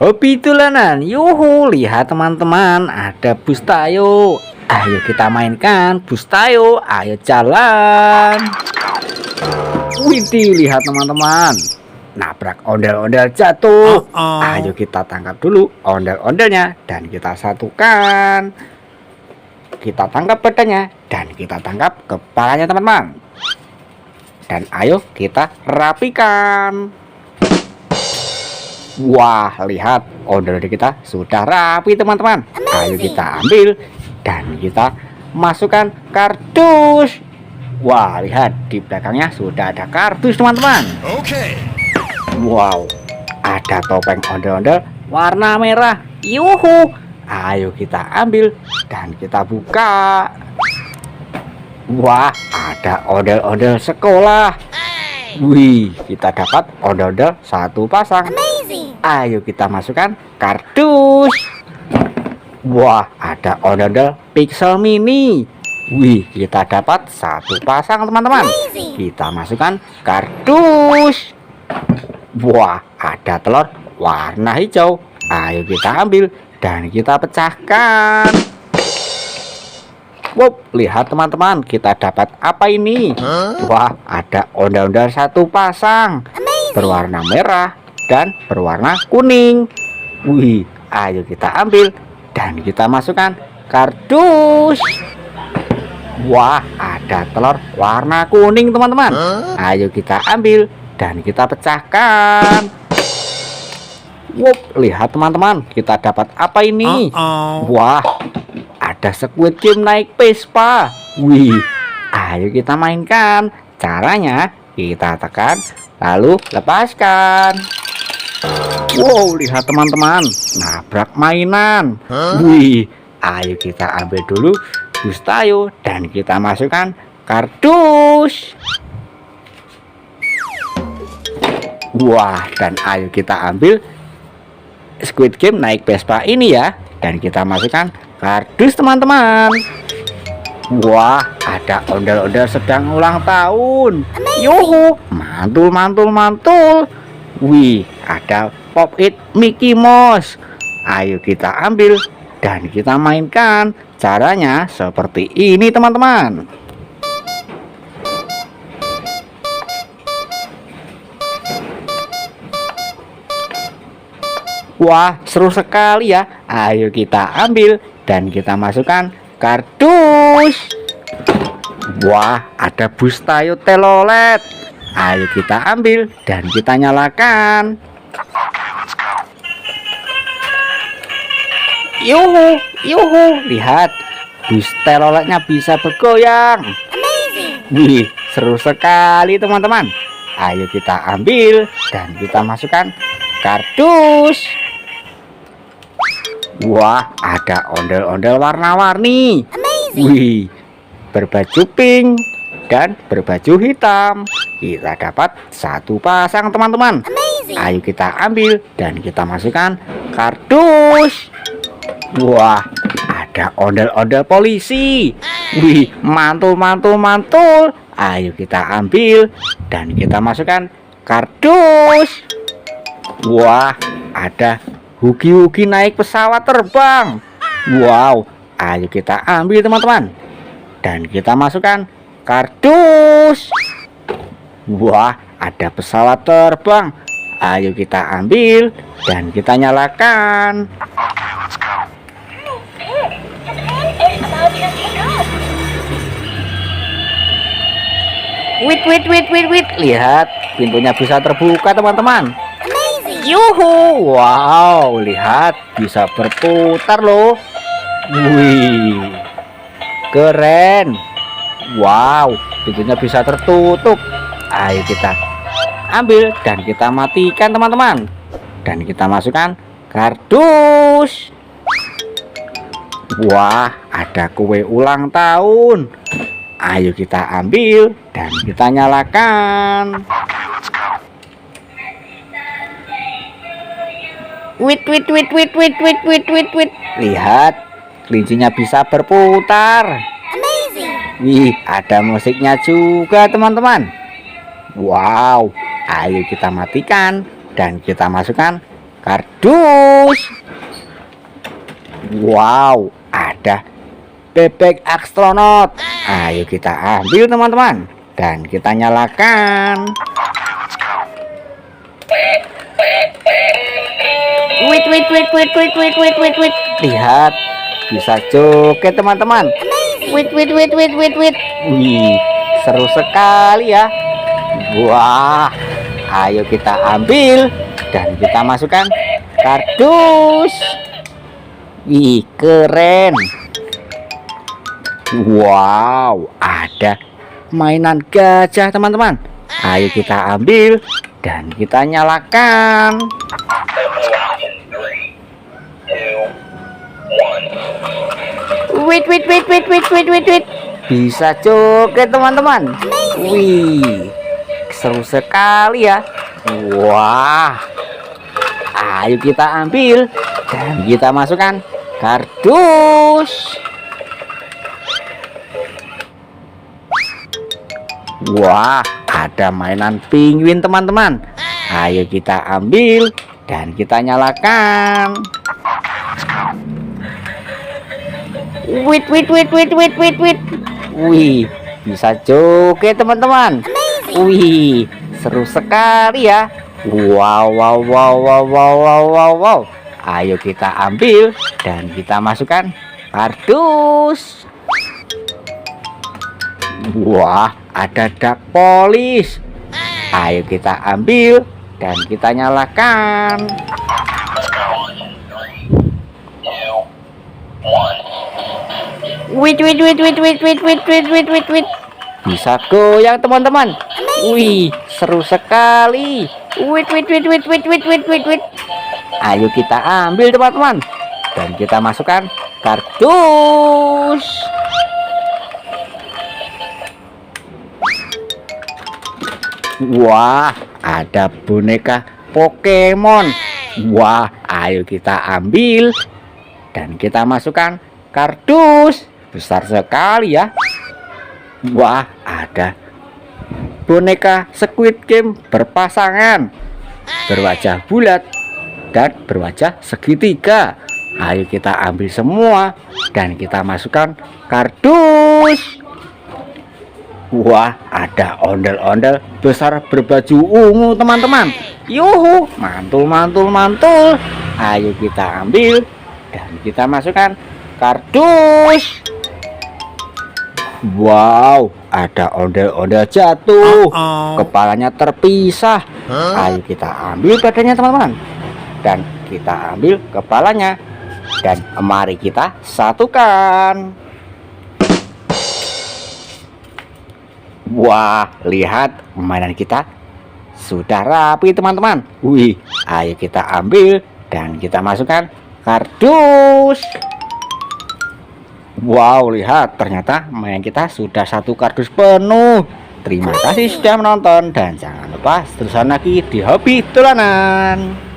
Hobi tulanan, yuhu, lihat teman-teman, ada bus tayo. Ayo kita mainkan bus tayo, ayo jalan. Widih, lihat teman-teman, nabrak ondel-ondel jatuh. Ayo kita tangkap dulu ondel-ondelnya dan kita satukan. Kita tangkap badannya dan kita tangkap kepalanya teman-teman. Dan ayo kita rapikan. Wah, lihat ondel kita sudah rapi teman-teman. Ayo kita ambil dan kita masukkan kardus. Wah, lihat di belakangnya sudah ada kardus teman-teman. Oke. Wow, ada topeng ondel-ondel warna merah. Yuhu, ayo kita ambil dan kita buka. Wah, ada ondel-ondel sekolah. Wih, kita dapat ondel-ondel satu pasang. Ayo kita masukkan kardus. Wah, ada ondel-ondel pixel mini. Wih, kita dapat satu pasang teman-teman. Kita masukkan kardus. Wah, ada telur warna hijau. Ayo kita ambil dan kita pecahkan. Wow, lihat teman-teman, kita dapat apa ini? Wah, ada ondel-ondel satu pasang berwarna merah dan berwarna kuning. Wih, ayo kita ambil dan kita masukkan kardus. Wah, ada telur warna kuning teman-teman. Ayo kita ambil dan kita pecahkan. Wow, lihat teman-teman, kita dapat apa ini? Wah, ada Squid Game naik Vespa. Wih, ayo kita mainkan. Caranya kita tekan lalu lepaskan. Wow, lihat teman-teman, nabrak mainan. Wih, ayo kita ambil dulu bus tayo dan kita masukkan kardus. Wah, dan ayo kita ambil Squid Game naik Vespa ini ya, dan kita masukkan kardus teman-teman. Wah, ada ondel-ondel sedang ulang tahun. Yuhu, mantul mantul mantul. Wih, ada Pop It Mickey Mouse. Ayo kita ambil dan kita mainkan. Caranya seperti ini teman-teman. Wah, seru sekali ya. Ayo kita ambil dan kita masukkan kardus. Wah, ada bus tayo telolet. Ayo kita ambil dan kita nyalakan. Yuhu, yuhu, lihat bus teloletnya bisa bergoyang. Wih, seru sekali teman-teman. Ayo kita ambil dan kita masukkan kardus. Wah, ada ondel-ondel warna-warni. Wih, berbaju pink dan berbaju hitam. Kita dapat satu pasang teman-teman. Ayo kita ambil dan kita masukkan kardus. Wah, ada ondel-ondel polisi. Wih, mantul mantul mantul. Ayo kita ambil dan kita masukkan kardus. Wah, ada Hugi-Hugi naik pesawat terbang. Wow, ayo kita ambil teman-teman dan kita masukkan kardus. Wah, ada pesawat terbang. Ayo kita ambil dan kita nyalakan. Wait, lihat pintunya bisa terbuka teman-teman. Yuhu, wow, lihat bisa berputar loh. Wih, keren. Wow, pintunya bisa tertutup. Ayo kita ambil dan kita matikan teman-teman dan kita masukkan kardus. Wah, ada kue ulang tahun. Ayo kita ambil dan kita nyalakan. Wait. Lihat, kelincinya bisa berputar. Wih, ada musiknya juga teman-teman. Wow, ayo kita matikan dan kita masukkan kardus. Wow, ada bebek astronot. Ayo kita ambil teman-teman, dan kita nyalakan. Wait. Lihat, bisa joget teman-teman. Wait. Wih, seru sekali ya. Wah, ayo kita ambil dan kita masukkan kardus. Wih, keren. Wow, ada mainan gajah teman-teman. Ayo kita ambil dan kita nyalakan. Wait. Bisa joget teman-teman. Wih, seru sekali ya. Wah, ayo kita ambil dan kita masukkan kardus. Wah, ada mainan penguin teman-teman. Ayo kita ambil dan kita nyalakan. Wait. Wih, bisa joget teman-teman. Wih, seru sekali ya. Wow. Ayo kita ambil dan kita masukkan kardus. Wah, ada dak polis. Ayo kita ambil dan kita nyalakan. Wait. Bisa goyang teman-teman. Wih, seru sekali. Wait. Ayo kita ambil teman-teman dan kita masukkan kardus. Wah, ada boneka Pokemon. Wah, ayo kita ambil dan kita masukkan kardus. Besar sekali ya. Wah, ada boneka Squid Game berpasangan, berwajah bulat dan berwajah segitiga. Ayo kita ambil semua dan kita masukkan kardus. Wah, ada ondel-ondel besar berbaju ungu teman-teman. Yuhu, mantul. Ayo kita ambil dan kita masukkan kardus. Wow, ada ondel-ondel jatuh. Kepalanya terpisah. Ayo kita ambil badannya teman-teman dan kita ambil kepalanya dan mari kita satukan. Wah, lihat mainan kita sudah rapi teman-teman. Wih, ayo kita ambil dan kita masukkan kardus. Wow, lihat ternyata mainan kita sudah satu kardus penuh. Terima kasih sudah menonton dan jangan lupa terus lagi di Hobi Dolanan.